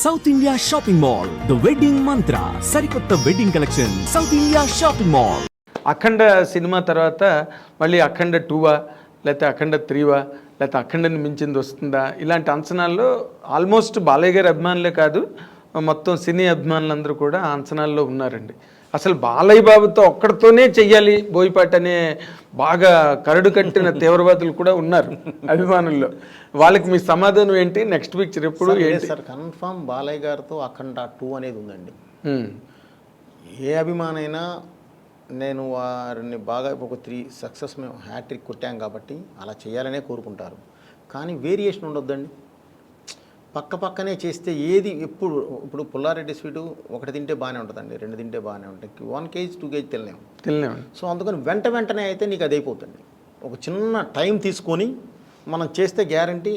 South India shopping mall the wedding mantra సరికొత్త wedding collection south India shopping mall. Akhanda cinema తర్వాత మళ్ళీ అఖండ 2వా లేకపోతే అఖండ 3వా లేకపోతే అఖండని మించింది వస్తుందా ఇలాంటి అంచనాల్లో ఆల్మోస్ట్ బాలయ్య గారి అభిమానులే కాదు మొత్తం సినీ అభిమానులందరూ కూడా ఆ అంచనాల్లో ఉన్నారండి. అసలు బాలయ్య బాబుతో ఒక్కడితోనే చెయ్యాలి బోయపాటి అనే బాగా కరడు కట్టిన తీవ్రవాదులు కూడా ఉన్నారు అభిమానుల్లో. వాళ్ళకి మీ సమాధానం ఏంటి? నెక్స్ట్ పిక్చర్ ఎప్పుడు ఏంటి సార్? కన్ఫామ్ బాలయ్య గారితో అఖండ 2 అనేది ఉందండి. ఏ అభిమానైనా నేను వారిని బాగా ఒక 3 సక్సెస్ మేము హ్యాట్రిక్ కొట్టాం కాబట్టి అలా చేయాలనే కోరుకుంటారు. కానీ వేరియేషన్ ఉండొద్దండి. పక్కనే చేస్తే ఏది ఇప్పుడు పుల్లారెడ్డి స్వీటు ఒకటి తింటే బాగానే ఉంటుందండి, 2 తింటే బాగానే ఉంటాయి, 1 kg 2 kg తినలేము. సో అందుకని వెంటనే అయితే నీకు అది అయిపోతుంది. ఒక చిన్న టైం తీసుకొని మనం చేస్తే గ్యారంటీ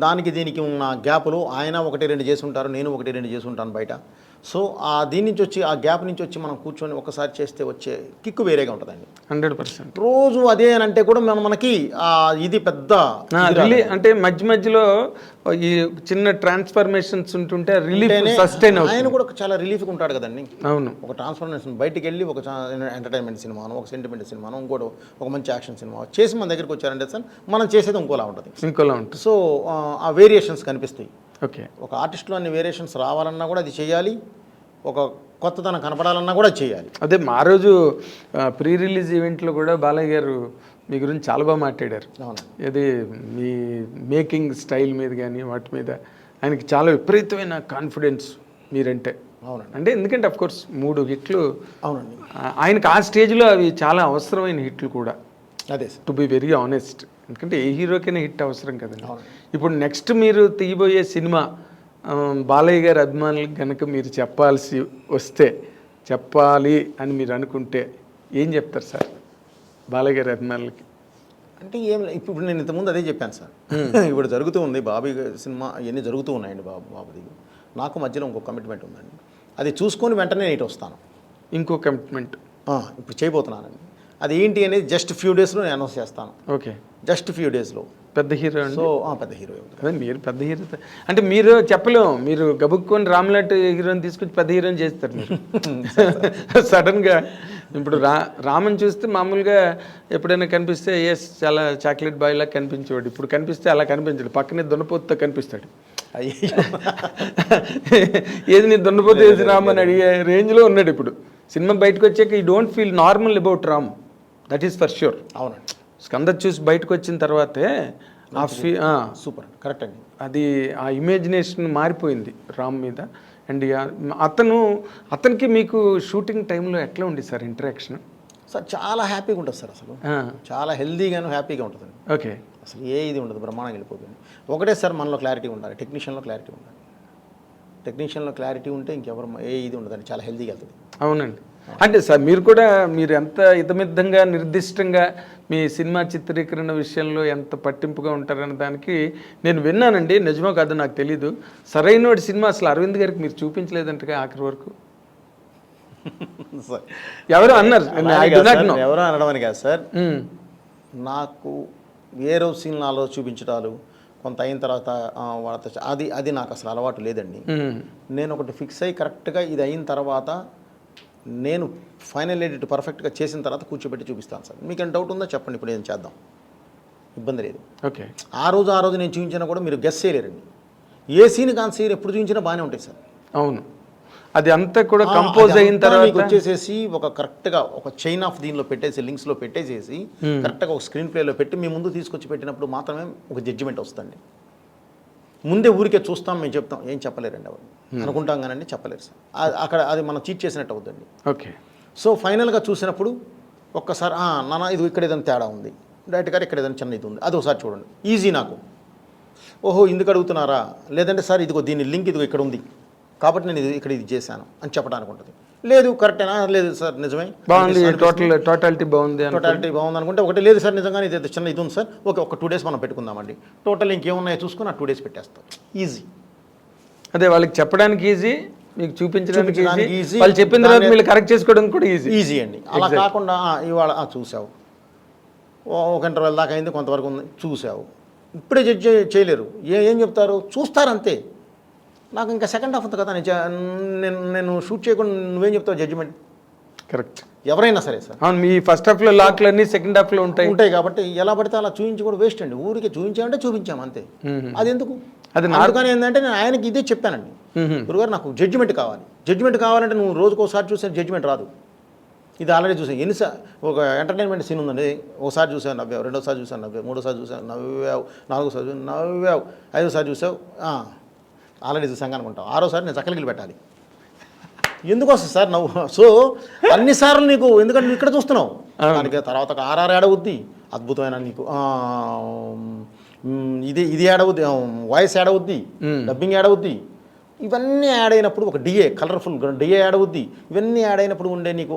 దానికి దీనికి ఉన్న గ్యాప్లో ఆయన 1-2 చేసి ఉంటారు, నేను 1-2 చేసి ఉంటాను బయట. సో దీని నుంచి వచ్చి ఆ గ్యాప్ నుంచి వచ్చి మనం కూర్చొని ఒకసారి చేస్తే వచ్చే కిక్కు వేరేగా ఉంటుందండి. 100%. రోజు అదే అని అంటే కూడా మనకి ఇది పెద్ద అంటే మధ్యలో ఈ చిన్న ట్రాన్స్ఫర్మేషన్స్ ఉంటుంటే రిలీఫ్ సస్టైన్ అవుతుంది. ఆయన కూడా చాలా రిలీఫ్గా ఉంటాడు కదండి. అవును, ఒక ట్రాన్స్ఫర్మేషన్ బయటికి వెళ్ళి ఒక ఎంటర్టైన్మెంట్ సినిమాను, ఒక సెంటిమెంట్ సినిమాను, ఇంకోటి ఒక మంచి యాక్షన్ సినిమా చేసి మన దగ్గరికి వచ్చారంటే సార్ మనం చేసేది ఇంకోలా ఉంటుంది. సో ఆ వేరియేషన్స్ కనిపిస్తాయి. ఓకే, ఒక ఆర్టిస్ట్లో అన్ని వేరియేషన్స్ రావాలన్నా కూడా అది చేయాలి, ఒక కొత్తదనం కనపడాలన్నా కూడా చేయాలి. అదే మా రోజు ప్రీ రిలీజ్ ఈవెంట్లో కూడా బాలయ్య గారు మీ గురించి చాలా బాగా మాట్లాడారు. ఇది మీ మేకింగ్ స్టైల్ మీద కానీ వాటి మీద ఆయనకి చాలా విపరీతమైన కాన్ఫిడెన్స్ మీరంటే. అవునండి. అంటే ఎందుకంటే అఫ్కోర్స్ 3 హిట్లు. అవునండి. ఆయనకు ఆ స్టేజ్లో అవి చాలా అవసరమైన హిట్లు కూడా. అదే టు బి వెరీ ఆనెస్ట్, ఎందుకంటే ఏ హీరోకైనా హిట్ అవసరం కదండి. ఇప్పుడు నెక్స్ట్ మీరు తీయబోయే సినిమా బాలయ్య గారి అభిమానులకు కనుక మీరు చెప్పాలి అని మీరు అనుకుంటే ఏం చెప్తారు సార్ బాలయ్య గారి అభిమానులకి? అంటే ఇప్పుడు నేను ఇంతకుముందు అదే చెప్పాను సార్. ఇప్పుడు జరుగుతూ ఉంది బాబీ సినిమా, ఇవన్నీ జరుగుతూ ఉన్నాయండి. బాబుది నాకు మధ్యలో ఇంకో కమిట్మెంట్ ఉందండి. అది చూసుకొని వెంటనే నేను వస్తాను. ఇంకో కమిట్మెంట్ ఇప్పుడు చేయబోతున్నానండి. అది ఏంటి అనేది జస్ట్ ఫ్యూ డేస్లో నేను అనౌన్స్ చేస్తాను. ఓకే, జస్ట్ ఫ్యూ డేస్లో. పెద్ద హీరో అండి. సో పెద్ద హీరో అదే మీరు పెద్ద హీరో అంటే మీరు చెప్పలేము. మీరు గబుక్కొని రామ్లాట్ హీరోని తీసుకొచ్చి పెద్ద హీరోని చేస్తారు మీరు సడన్గా. ఇప్పుడు రామన్ చూస్తే మామూలుగా ఎప్పుడైనా కనిపిస్తే చాలా చాక్లెట్ బాయ్ లాగా కనిపించేవాడు. ఇప్పుడు కనిపిస్తే అలా కనిపించాడు, పక్కనే దున్నపోతుతో కనిపిస్తాడు. ఏది నీ దున్నపోతు ఏది రామ్ అని అడిగే రేంజ్లో ఉన్నాడు ఇప్పుడు. సినిమా బయటకు వచ్చాక ఈ don't feel normal about Ram, that is for sure. అవునండి. స్కంద చూసి బయటకు వచ్చిన తర్వాతే సూపర్ కరెక్ట్ అండి. అది ఆ ఇమాజినేషన్ మారిపోయింది రామ్ మీద. అండ్ అతనికి మీకు షూటింగ్ టైంలో ఎట్లా ఉంది సార్ ఇంటరాక్షన్? సార్ చాలా హ్యాపీగా ఉంటుంది సార్. అసలు చాలా హెల్దీగాను హ్యాపీగా ఉంటుంది. ఓకే, అసలు ఇది ఉండదు, బ్రహ్మాండంగా వెళ్ళిపోతుంది. ఒకటే సార్ మనలో క్లారిటీ ఉండాలి, టెక్నీషియన్లో క్లారిటీ ఉండాలి. టెక్నీషియన్లో క్లారిటీ ఉంటే ఇంకెవరు ఇది ఉండదండి, చాలా హెల్దీగా వెళ్తుంది. అవునండి. అంటే సార్ మీరు ఎంత ఇతమిద్దంగా నిర్దిష్టంగా మీ సినిమా చిత్రీకరణ విషయంలో ఎంత పట్టింపుగా ఉంటారనే దానికి నేను విన్నానండి. నిజమో కాదు నాకు తెలీదు. సరైన సినిమా అసలు అరవింద్ గారికి మీరు చూపించలేదంటగా ఆఖరి వరకు ఎవరో అన్నారు. ఎవరో అనడం కాదు సార్, నాకు ఏ రోజు సీన్ నాలో చూపించడాలు కొంత అయిన తర్వాత వాళ్ళతో అది నాకు అసలు అలవాటు లేదండి. నేను ఒకటి ఫిక్స్ అయ్యి కరెక్ట్గా ఇది అయిన తర్వాత నేను ఫైనల్ ఎడిట్ పర్ఫెక్ట్గా చేసిన తర్వాత కూర్చోబెట్టి చూపిస్తాను సార్. మీకు ఏమైనా డౌట్ ఉందో చెప్పండి, ఇప్పుడు నేను చేద్దాం, ఇబ్బంది లేదు. ఓకే, ఆ రోజు నేను చూపించినా కూడా మీరు గెస్ చేయలేరండి. ఏ సీన్ కాని సీన్ ఎప్పుడు చూపించినా బాగానే ఉంటాయి సార్. అవును, అది అంతా కూడా కంపోజ్ అయిన తర్వాత మీకు వచ్చేసేసి ఒక కరెక్ట్గా ఒక చైన్ ఆఫ్ దీనిలో పెట్టేసి లింక్స్లో పెట్టేసేసి కరెక్ట్గా ఒక స్క్రీన్ ప్లేలో పెట్టి మీ ముందు తీసుకొచ్చి పెట్టినప్పుడు మాత్రమే ఒక జడ్జిమెంట్ వస్తుంది. ముందే ఊరికే చూస్తాం, మేము చెప్తాం, ఏం చెప్పలేరండి ఎవరు అనుకుంటాం కానండి, చెప్పలేరు సార్. అక్కడ అది మనం చీట్ చేసినట్టు అవుతుంది. ఓకే, సో ఫైనల్గా చూసినప్పుడు ఒక్కసారి నాన్న ఇది ఇక్కడ ఏదైనా తేడా ఉంది, డైరెక్ట్ గారు ఇక్కడ ఏదైనా చిన్న ఇది ఉంది, అది ఒకసారి చూడండి, ఈజీ నాకు. ఓహో ఇందుకు అడుగుతున్నారా, లేదంటే సార్ ఇదిగో దీని లింక్ ఇదిగో ఇక్కడ ఉంది కాబట్టి నేను ఇది చేశాను అని చెప్పడానికి ఉంటుంది. లేదు కరెక్టేనా, లేదు సార్ నిజమే బాగుంది, టోటాలిటీ బాగుంది అనుకుంటే ఒకటి లేదు సార్ నిజంగానే ఇది చిన్న ఇది ఉంది సార్, ఓకే ఒక 2 days మనం పెట్టుకుందామండి, టోటల్ ఇంకేమున్నాయో చూసుకుని 2 days పెట్టేస్తాం, ఈజీ. అదే వాళ్ళకి చెప్పడానికి ఈజీ, మీకు చూపించడానికి ఈజీ, వాళ్ళు చెప్పిన తర్వాత మీరు కరెక్ట్ చేసుకోవడానికి కూడా ఈజీ అండి. అలా కాకుండా ఇవాళ చూసావు, ఒక ఇంటర్వెల్ దాకా అయింది, కొంతవరకు ఉంది చూసావు, ఇప్పుడే జడ్జ్ చేయలేరు. ఏం చెప్తారు, చూస్తారంతే. నాకు ఇంకా సెకండ్ హాఫ్ ఉంది కదా నేను షూట్ చేయకుండా నువ్వేం చెప్తావు జడ్జిమెంట్? కరెక్ట్. ఎవరైనా సరే సార్ అవును, మీ ఫస్ట్ హాఫ్లో లాక్లు అన్నీ సెకండ్ హాఫ్లో ఉంటాయి కాబట్టి ఎలా పడితే అలా చూపించి కూడా వేస్ట్ అండి. ఊరికి చూపించామంటే చూపించాము అంతే. అది ఎందుకు? అది అందుకని ఏంటంటే నేను ఆయనకి ఇదే చెప్పానండి, గురుగారు నాకు జడ్జిమెంట్ కావాలి. జడ్జిమెంట్ కావాలంటే నువ్వు రోజుకు ఒకసారి చూసే జడ్జిమెంట్ రాదు. ఇది ఆల్రెడీ చూసాను ఎన్నిసార్లు. ఒక ఎంటర్టైన్మెంట్ సీన్ ఉందండి, ఒకసారి చూసావు నవ్వావు, రెండోసారి చూసాను నవ్వావు, మూడోసారి చూసావు నవ్వావు, నాలుగోసారి చూసావు నవ్వావు, ఐదోసారి చూసావు ఆల్రెడీ చూసాం అనుకుంటావు, ఆరోసారి నేను చక్కలికి పెట్టాలి. ఎందుకు వస్తుంది సార్ నవ్వు? సో అన్నిసార్లు నీకు ఎందుకంటే నువ్వు ఇక్కడ చూస్తున్నావు, దానికి తర్వాత ఒక ఆర్ఆర్ యాడ్ అవుద్ది, అద్భుతమైన నీకు ఇది యాడ్ అవుద్ది, వాయిస్ యాడ్ అవుద్ది, డబ్బింగ్ యాడ్ అవుద్ది. ఇవన్నీ యాడ్ అయినప్పుడు ఒక డిఏ కలర్ఫుల్ డిఏ యాడ్ అవుద్ది. ఇవన్నీ యాడ్ అయినప్పుడు ఉండే నీకు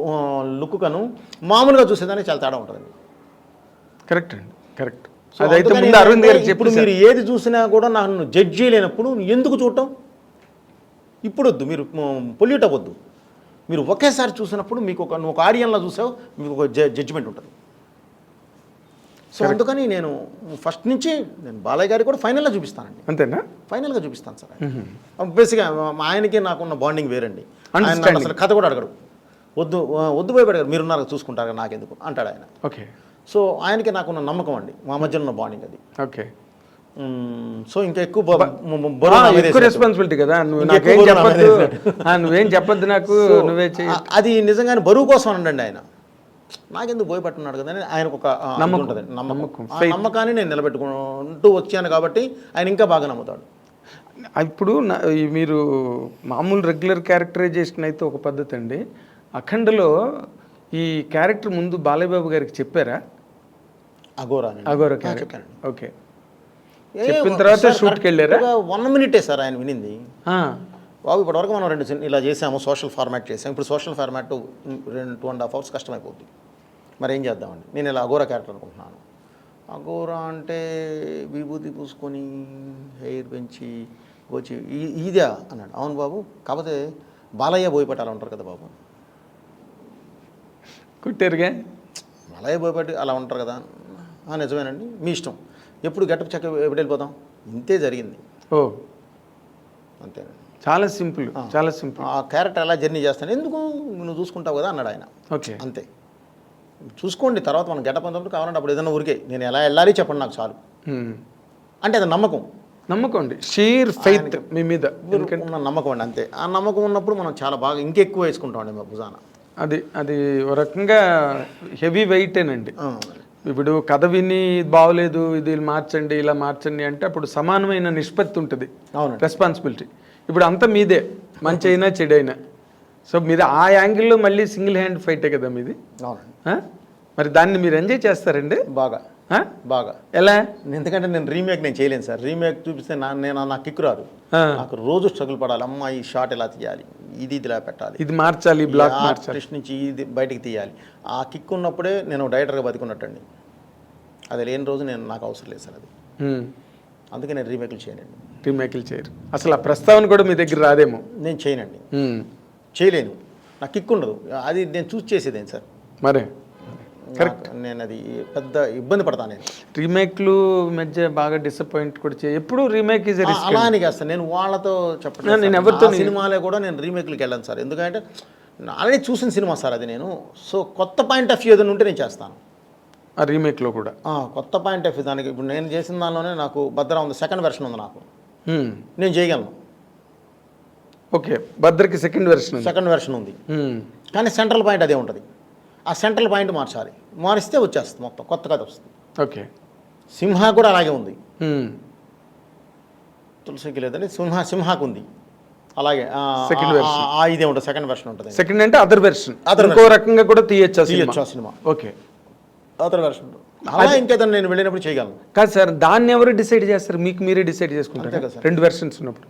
లుక్ కను మామూలుగా చూసేదానికి చాలా తేడా ఉంటుంది. కరెక్ట్ అండి, కరెక్ట్. అదైతే ముందు అరవింద్ గారికి ఇప్పుడు మీరు ఏది చూసినా కూడా నన్ను జడ్జ్ చేయలేనప్పుడు ఎందుకు చూడటం? ఇప్పుడు వద్దు, మీరు పొల్యూట్ అవ్వద్దు. మీరు ఒకేసారి చూసినప్పుడు మీకు నువ్వు ఒక ఆడియన్లా చూసావు, మీకు ఒక జడ్జిమెంట్ ఉంటుంది. సో అందుకని నేను ఫస్ట్ నుంచి నేను బాలయ్య గారికి కూడా ఫైనల్గా చూపిస్తానండి. అంతేనా? ఫైనల్గా చూపిస్తాను సార్. బేసిక్గా ఆయనకి నాకున్న బాండింగ్ వేరండి. ఆయన అసలు కథ కూడా అడగడు, వద్దు భయపడగారు, మీరున్నారు చూసుకుంటారు నాకెందుకు అంటాడు ఆయన. ఓకే. సో ఆయనకి నాకున్న నమ్మకం అండి, మా మధ్యలో ఉన్న బాండింగ్ అది. ఓకే. సో ఇంకా ఎక్కువ రెస్పాన్సిబిలిటీ కదా, నువ్వేం చెప్పొద్దు నాకు, నువ్వే అది నిజంగానే బరువు కోసం అనండి ఆయన. నాకెందుకు భయపడుతున్నాడు కదా అని ఆయనకు ఒక ఉంటుంది, నమ్మకం. ఆ నమ్మకాన్ని నేను నిలబెట్టుకుంటూ వచ్చాను కాబట్టి ఆయన ఇంకా బాగా నమ్ముతాడు. ఇప్పుడు మీరు మామూలు రెగ్యులర్ క్యారెక్టరైజేషన్ అయితే ఒక పద్ధతి అండి, అఖండలో ఈ క్యారెక్టర్ ముందు బాలయ్య బాబు గారికి చెప్పారా? అఘోరా క్యారెక్టర్. ఓకే. చెప్పిన తర్వాత షూట్కి వెళ్ళారా? 1 minute సార్ ఆయన వినింది. బాబు ఇప్పటివరకు మనం 2 ఇలా చేసాము, సోషల్ ఫార్మాట్ చేసాము, ఇప్పుడు సోషల్ ఫార్మాట్ 2.5 hours కష్టమైపోతుంది, మరి ఏం చేద్దామండి. నేను ఇలా అఘోరా క్యారెక్టర్ అనుకుంటున్నాను. అఘోరా అంటే విభూతి పూసుకొని హెయిర్ పెంచి వచ్చి ఇదా అన్నాడు. అవును బాబు, కాకపోతే బాలయ్య బోయపట్టాలి ఉంటారు కదా బాబు. కుట్టారుగా, బాలయ్య బోయపట్టి అలా ఉంటారు కదా. నిజమేనండి, మీ ఇష్టం, ఎప్పుడు గెటప్ చెక్క ఎప్పుడు వెళ్ళిపోతాం, ఇంతే జరిగింది. ఓ అంతేనండి, చాలా సింపుల్, చాలా సింపుల్. ఆ క్యారెక్టర్ ఎలా జర్నీ చేస్తాను, ఎందుకు నువ్వు చూసుకుంటావు కదా అన్నాడు ఆయన. ఓకే, అంతే, చూసుకోండి, తర్వాత మనం గెటప్ అంతప్పుడు కావాలంటే అప్పుడు ఏదైనా ఊరికే నేను ఎలా వెళ్ళాలి చెప్పండి నాకు చాలు అంటే అది నమ్మకం అండి, షీర్ ఫెయిత్ మీ మీద ఉన్న నమ్మకం అండి. అంతే, ఆ నమ్మకం ఉన్నప్పుడు మనం చాలా బాగా ఇంకెక్కువ వేసుకుంటాం అండి మా భుజాన. అది ఒక రకంగా హెవీ వెయిటేనండి. ఇప్పుడు కథ విని బాగోలేదు, ఇది మార్చండి, ఇలా మార్చండి అంటే అప్పుడు సమానమైన నిష్పత్తి ఉంటుంది రెస్పాన్సిబిలిటీ. ఇప్పుడు అంతా మీదే, మంచి అయినా చెడు అయినా. సో మీరు ఆ యాంగిల్లో మళ్ళీ సింగిల్ హ్యాండ్ ఫైటే కదా మీది. మరి దాన్ని మీరు ఎంజాయ్ చేస్తారండి బాగా బాగా. ఎలా? ఎందుకంటే నేను రీమేక్ చేయలేను సార్. రీమేక్ చూపిస్తే నాకు కిక్కు రాదు. నాకు రోజు స్ట్రగుల్ పడాలి. అమ్మ ఈ షాట్ ఎలా తీయాలి, ఇది ఇలా పెట్టాలి, ఇది మార్చాలి, బ్లాక్ మార్చాలి, నుంచి ఇది బయటికి తీయాలి. ఆ కిక్ ఉన్నప్పుడే నేను డైరెక్టర్గా బతికున్నట్టండి. అది లేని రోజు నాకు అవసరం లేదు సార్. అది అందుకే నేను రీమేక్లు చేయనండి. రీమేక్లు చేయరు అసలు, ఆ ప్రస్తావన కూడా మీ దగ్గర రాదేమో. నేను చేయనండి, చేయలేను, నాకు కిక్ ఉండదు. అది నేను చూస్ చేసేదేం సార్. మరే కరెక్ట్, నేను అది పెద్ద ఇబ్బంది పడతాను. నేను రీమేక్లు మధ్య బాగా డిసప్పాయింట్ కూడా ఎప్పుడు రీమేక్ ఈజ్ రిస్క్ అలా అని కాదు సార్. నేను వాళ్ళతో చెప్పట్లేదు, నేను ఎవరితో సినిమాలే కూడా నేను రీమేక్లకి వెళ్ళాను సార్. ఎందుకంటే ఆల్రెడీ చూసిన సినిమా సార్ అది. నేను సో కొత్త పాయింట్ ఆఫ్ వ్యూ ఏదైనా ఉంటే నేను చేస్తాను ఆ రీమేక్లో కూడా. కొత్త పాయింట్ ఆఫ్ వ్యూ దానికి ఇప్పుడు నేను చేసిన దానిలోనే నాకు భద్ర ఉంది, సెకండ్ వెర్షన్ ఉంది, నాకు నేను చేయగలను. ఓకే, భద్రకి సెకండ్ వెర్షన్ ఉంది, కానీ సెంట్రల్ పాయింట్ అదే ఉంటుంది. ఆ సెంట్రల్ పాయింట్ మార్చాలి, మారిస్తే వచ్చేస్తుంది మొత్తం కొత్త కథ వస్తుంది. ఓకే, సింహ కూడా అలాగే ఉంది, తులసికి లేదని సింహాకు ఉంది అలాగే. ఇదే ఉంటుంది, సెకండ్ వెర్షన్ ఉంటుంది. సెకండ్ అంటే అదర్ వెర్షన్, ఇంకో రకంగా కూడా తీయచ్చు సినిమా. ఓకే, అదర్ వెర్షన్ అలా ఇంకేదైనా నేను వెళ్ళినప్పుడు చేయగలను. కాదు సార్, దాన్ని ఎవరు డిసైడ్ చేస్తారు? మీకు మీరే డిసైడ్ చేసుకుంటారు కదా 2 వెర్షన్స్ ఉన్నప్పుడు.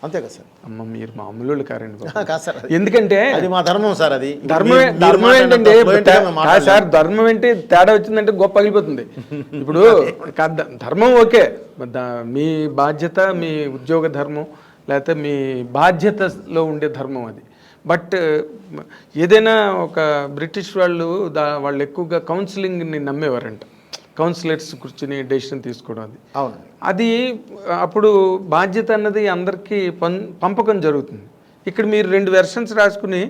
అంతే కదా సార్. అమ్మ మీరు మామూలు కారండి కాదు సార్, ఎందుకంటే అది మా ధర్మం సార్. అది ధర్మం ఏంటంటే సార్, ధర్మం ఏంటి తేడా వచ్చిందంటే గొప్ప పగిలిపోతుంది. ఇప్పుడు ధర్మం ఓకే, మీ బాధ్యత, మీ ఉద్యోగ ధర్మం, లేకపోతే మీ బాధ్యతలో ఉండే ధర్మం అది. బట్ ఏదైనా ఒక బ్రిటిష్ వాళ్ళు ఎక్కువగా కౌన్సిలింగ్ని నమ్మేవారంట. కౌన్సిలర్స్ కూర్చుని డెసిషన్ తీసుకోవడం అవునండి. అది అప్పుడు బాధ్యత అన్నది అందరికీ పంపకం జరుగుతుంది. ఇక్కడ మీరు 2 వెర్షన్స్ రాసుకుని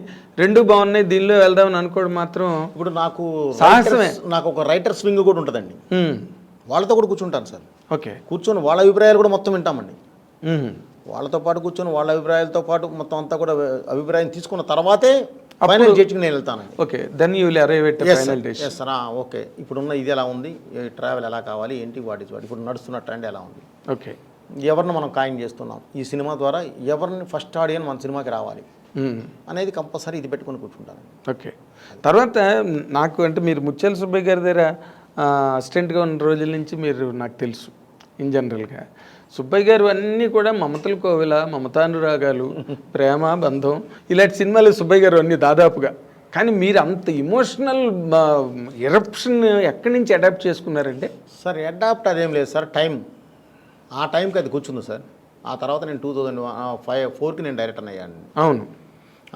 2 బాగున్నాయి దీనిలో వెళ్దామని అనుకోవడం మాత్రం ఇప్పుడు నాకు సాహసమే. నాకు ఒక రైటర్స్ వింగ్ కూడా ఉంటుందండి. వాళ్ళతో కూడా కూర్చుంటాను సార్. ఓకే. కూర్చొని వాళ్ళ అభిప్రాయాలు కూడా మొత్తం వింటామండి. వాళ్ళతో పాటు కూర్చొని వాళ్ళ అభిప్రాయాలతో పాటు మొత్తం అంతా కూడా అభిప్రాయం తీసుకున్న తర్వాతే ఫైనల్ జడ్జికి నేను వెళ్తానండి. Okay, then you will arrive at final decision. Yes sir. Okay, ఇప్పుడున్న ఇది ఎలా ఉంది, ట్రావెల్ ఎలా కావాలి, ఏంటి వాటి ఇప్పుడు నడుస్తున్న ట్రెండ్ ఎలా ఉంది, ఓకే, ఎవరిని మనం ఖాయం చేస్తున్నాం, ఈ సినిమా ద్వారా ఎవరిని ఫస్ట్ ఆడియన్స్ మన సినిమాకి రావాలి అనేది కంపల్సరీ ఇది పెట్టుకుని కూర్చుంటాను. ఓకే. తర్వాత నాకు అంటే మీరు ముత్యాల సుబ్బయ్య గారి దగ్గర అసిస్టెంట్గా ఉన్న రోజుల నుంచి మీరు నాకు తెలుసు ఇన్ జనరల్గా. సుబ్బయ్య గారు అన్నీ కూడా మమతల కోవిల, మమతానురాగాలు, ప్రేమ, బంధం ఇలాంటి సినిమాలు సుబ్బయ్య గారు అన్నీ దాదాపుగా. కానీ మీరు అంత ఇమోషనల్ ఎరప్షన్ ఎక్కడి నుంచి అడాప్ట్ చేసుకున్నారంటే? సార్ అడాప్ట్ అదేం లేదు సార్, టైం ఆ టైంకి అది కూర్చుంది సార్. ఆ తర్వాత నేను 2004కి నేను డైరెక్టర్ అయ్యాను. అవును.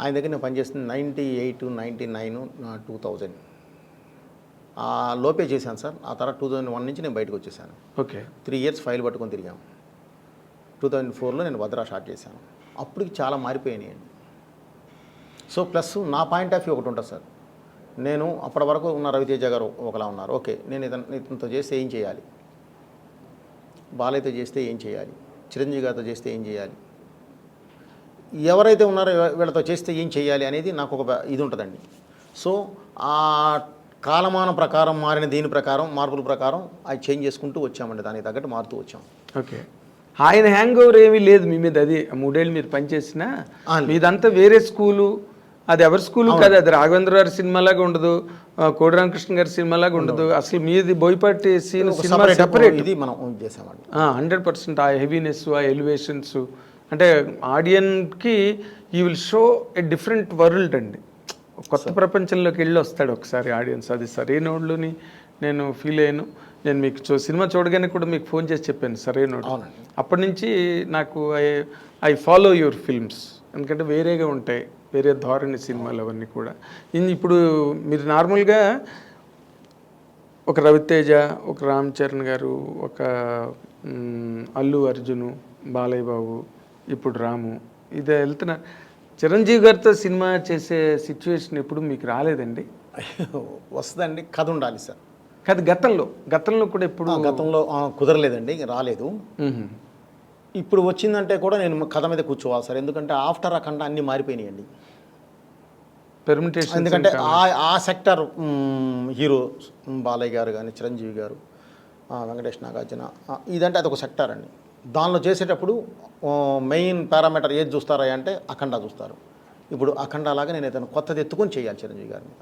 ఆయన దగ్గర నేను పనిచేస్తుంది 98, 99, 2000 ఆ లోపే చేశాను సార్. ఆ తర్వాత 2001 నుంచి నేను బయటకు వచ్చేసాను. ఓకే. 3 ఇయర్స్ ఫైల్ పట్టుకొని తిరిగాము. 2004లో నేను భద్రా స్టార్ట్ చేశాను. అప్పటికి చాలా మారిపోయినాయండి. సో ప్లస్ నా పాయింట్ ఆఫ్ వ్యూ ఒకటి ఉంటుంది సార్. నేను అప్పటి వరకు ఉన్న రవితేజ గారు ఒకలా ఉన్నారు. ఓకే, నేను ఇతనితో చేస్తే ఏం చేయాలి, బాలయ్యతో చేస్తే ఏం చేయాలి, చిరంజీవి గారితో చేస్తే ఏం చేయాలి, ఎవరైతే ఉన్నారో వీళ్ళతో చేస్తే ఏం చేయాలి అనేది నాకు ఒక ఇది ఉంటుందండి. సో ఆ కాలమాన ప్రకారం మారిన దీని ప్రకారం మార్పుల ప్రకారం అది చేంజ్ చేసుకుంటూ వచ్చామండి, దానికి తగ్గట్టు మారుతూ వచ్చాం. ఓకే. ఆయన హ్యాంగ్ ఓవర్ ఏమీ లేదు మీ మీద. అది 3 ఏళ్ళు మీరు పనిచేసినా మీదంతా వేరే స్కూలు, అది ఎవరి స్కూలు కాదు. అది రాఘవేంద్ర గారి సినిమాలాగా ఉండదు, కోడి రామకృష్ణ గారి సినిమాలాగా ఉండదు. అసలు మీది బోయపాటి సీన్ సినిమా సెపరేట్. ఇది మనం చేసామండి 100%. ఆ హెవీనెస్, ఆ ఎలివేషన్స్ అంటే ఆడియన్కి you will show a different world అండి. కొత్త ప్రపంచంలోకి వెళ్ళి వస్తాడు ఒకసారి ఆడియన్స్. అది సరైనోళ్ళని నేను ఫీల్ అయ్యాను. నేను మీకు సినిమా చూడగానే కూడా మీకు ఫోన్ చేసి చెప్పాను సరైనోడు. అప్పటి నుంచి నాకు ఐ ఫాలో యువర్ ఫిల్మ్స్. ఎందుకంటే వేరేగా ఉంటాయి, వేరే ధోరణి సినిమాలు అవన్నీ కూడా. ఇప్పుడు మీరు నార్మల్గా ఒక రవితేజ, ఒక రామ్ చరణ్ గారు, ఒక అల్లు అర్జును, బాలయ్య బాబు, ఇప్పుడు రాము, ఇదే వెళ్తున్నారు. చిరంజీవి గారితో సినిమా చేసే సిచ్యువేషన్ ఎప్పుడు మీకు రాలేదండి? వస్తుందండి, కథ ఉండాలి సార్. కథ గతంలో కూడా ఎప్పుడు? గతంలో కుదరలేదండి, రాలేదు. ఇప్పుడు వచ్చిందంటే కూడా నేను కథ మీద కూర్చోవాలి సార్. ఎందుకంటే ఆఫ్టర్ అఖండ అన్నీ మారిపోయినాయండి. పెర్మిటేషన్. ఎందుకంటే ఆ సెక్టర్ హీరో బాలయ్య గారు కానీ, చిరంజీవి గారు, వెంకటేష్, నాగార్జున, ఇదంటే అదొక సెక్టర్ అండి. దానిలో చేసేటప్పుడు మెయిన్ పారామీటర్ ఏది చూస్తారా అంటే అఖండ చూస్తారు. ఇప్పుడు అఖండ లాగా నేను ఏదైనా కొత్తది ఎత్తుకొని చేయాలి చిరంజీవి గారి మీద.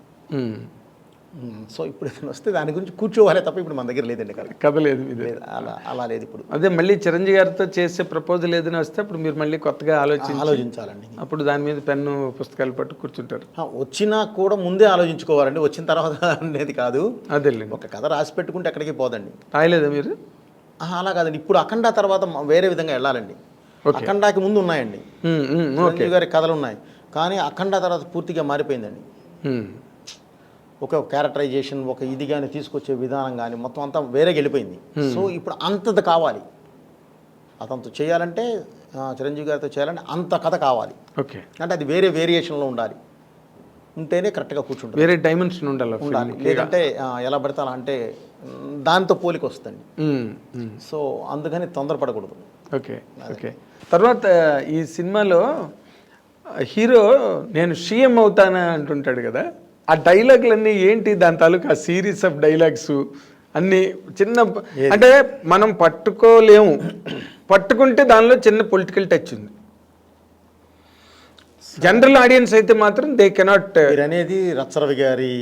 సో ఇప్పుడు ఏదైనా వస్తే దాని గురించి కూర్చోవాలే తప్ప ఇప్పుడు మన దగ్గర లేదండి కథ లేదు. అలా లేదు ఇప్పుడు. అదే మళ్ళీ చిరంజీవి గారితో చేసే ప్రపోజల్ ఏదైనా వస్తే అప్పుడు మీరు మళ్ళీ కొత్తగా ఆలోచించాలండి. అప్పుడు దాని మీద పెన్ను పుస్తకాలు పట్టు కూర్చుంటారు. వచ్చినా కూడా ముందే ఆలోచించుకోవాలండి, వచ్చిన తర్వాత అనేది కాదు. అదే ఒక కథ రాసి పెట్టుకుంటే ఎక్కడికి పోదండి. రాయలేదా మీరు? అలా కాదండి, ఇప్పుడు అఖండ తర్వాత వేరే విధంగా వెళ్ళాలండి. అఖండాకి ముందు ఉన్నాయండి చిరంజీవి గారి కథలు ఉన్నాయి, కానీ అఖండ తర్వాత పూర్తిగా మారిపోయిందండి. ఒక క్యారెక్టరైజేషన్, ఒక ఇది కానీ తీసుకొచ్చే విధానం కానీ మొత్తం అంతా వేరేగా వెళ్ళిపోయింది. సో ఇప్పుడు అంతది కావాలి, అతనితో చేయాలంటే, చిరంజీవి గారితో చేయాలంటే అంత కథ కావాలి. ఓకే. అంటే అది వేరే వేరియేషన్లో ఉండాలి, ఉంటేనే కరెక్ట్గా కూర్చుంటుంది. వేరే డైమెన్షన్ ఉండాలి. లేదంటే ఎలా పడతా అంటే దాంతో పోలిక వస్తుంది. సో అందుకని తొందరపడకూడదు. ఓకే. ఓకే. తర్వాత ఈ సినిమాలో హీరో నేను సీఎం అవుతానా అంటుంటాడు కదా, ఆ డైలాగులన్నీ ఏంటి? దాని తాలూకు ఆ సిరీస్ ఆఫ్ డైలాగ్స్ అన్నీ చిన్న, అంటే మనం పట్టుకోలేము, పట్టుకుంటే దానిలో చిన్న పొలిటికల్ టచ్ ఉంది. జనరల్ ఆడియన్స్ అయితే మాత్రం దే కెనాట్. అనేది రచ్చరవి గారి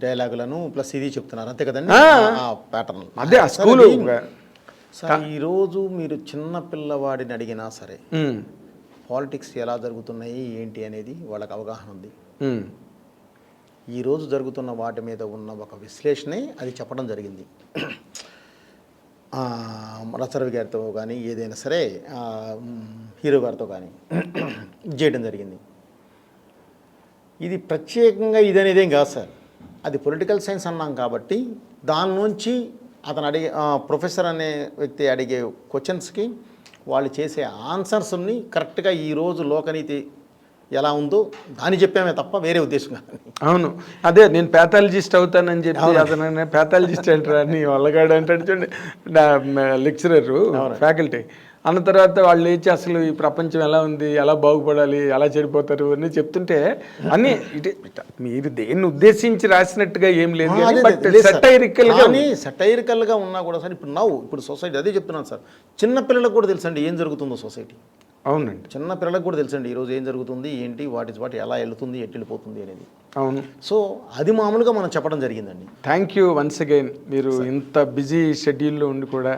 డైలాగులను ప్లస్ ఇది చెప్తున్నారు అంతే కదండి, ప్యాటర్న్ అదే ఆ స్కూలు. సార్ ఈరోజు మీరు చిన్న పిల్లవాడిని అడిగినా సరే పాలిటిక్స్ ఎలా జరుగుతున్నాయి ఏంటి అనేది వాళ్ళకి అవగాహన ఉంది. ఈరోజు జరుగుతున్న వాటి మీద ఉన్న ఒక విశ్లేషణే అది చెప్పడం జరిగింది. రచ్చరవి గారితో కానీ ఏదైనా సరే హీరో గారితో కానీ చేయడం జరిగింది. ఇది ప్రత్యేకంగా ఇది అనేదేం కాదు సార్, అది పొలిటికల్ సైన్స్ అన్నాం కాబట్టి దాని నుంచి అతను అడిగే ప్రొఫెసర్ అనే వ్యక్తి అడిగే క్వశ్చన్స్కి వాళ్ళు చేసే ఆన్సర్స్ని కరెక్ట్గా ఈరోజు లోకనీతి ఎలా ఉందో దాన్ని చెప్పామే తప్ప వేరే ఉద్దేశం కాదు. అవును, అదే నేను ప్యాథాలజిస్ట్ అవుతానని చెప్పి అతను ప్యాథాలజిస్ట్ అంటారు అని వాళ్ళగాడు అంటాడు చూడండి, లెక్చరర్ ఫ్యాకల్టీ అన్న తర్వాత వాళ్ళు లేచి అసలు ఈ ప్రపంచం ఎలా ఉంది, ఎలా బాగుపడాలి, ఎలా చెడిపోతారు అని చెప్తుంటే అన్నీ ఇటే మీరు దేన్ని ఉద్దేశించి రాసినట్టుగా ఏం లేదు బట్ సటైరికల్గా ఉన్నా కూడా సార్ ఇప్పుడు సొసైటీ అదే చెప్తున్నాను సార్, చిన్న పిల్లలకు కూడా తెలుసండి ఏం జరుగుతుందో సొసైటీ. అవునండి, చిన్న పిల్లలకు కూడా తెలుసండి ఈరోజు ఏం జరుగుతుంది, ఏంటి, వాటి ఎలా వెళ్తుంది, ఎటు వెళ్ళిపోతుంది అనేది. అవును, సో అది మామూలుగా మనం చెప్పడం జరిగిందండి. Thank you once again. మీరు ఇంత బిజీ షెడ్యూల్లో ఉండి కూడా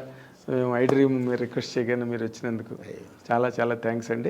ఐ డ్రీమ్ రిక్వెస్ట్ చేయగానే మీరు వచ్చినందుకు చాలా చాలా థ్యాంక్స్ అండి.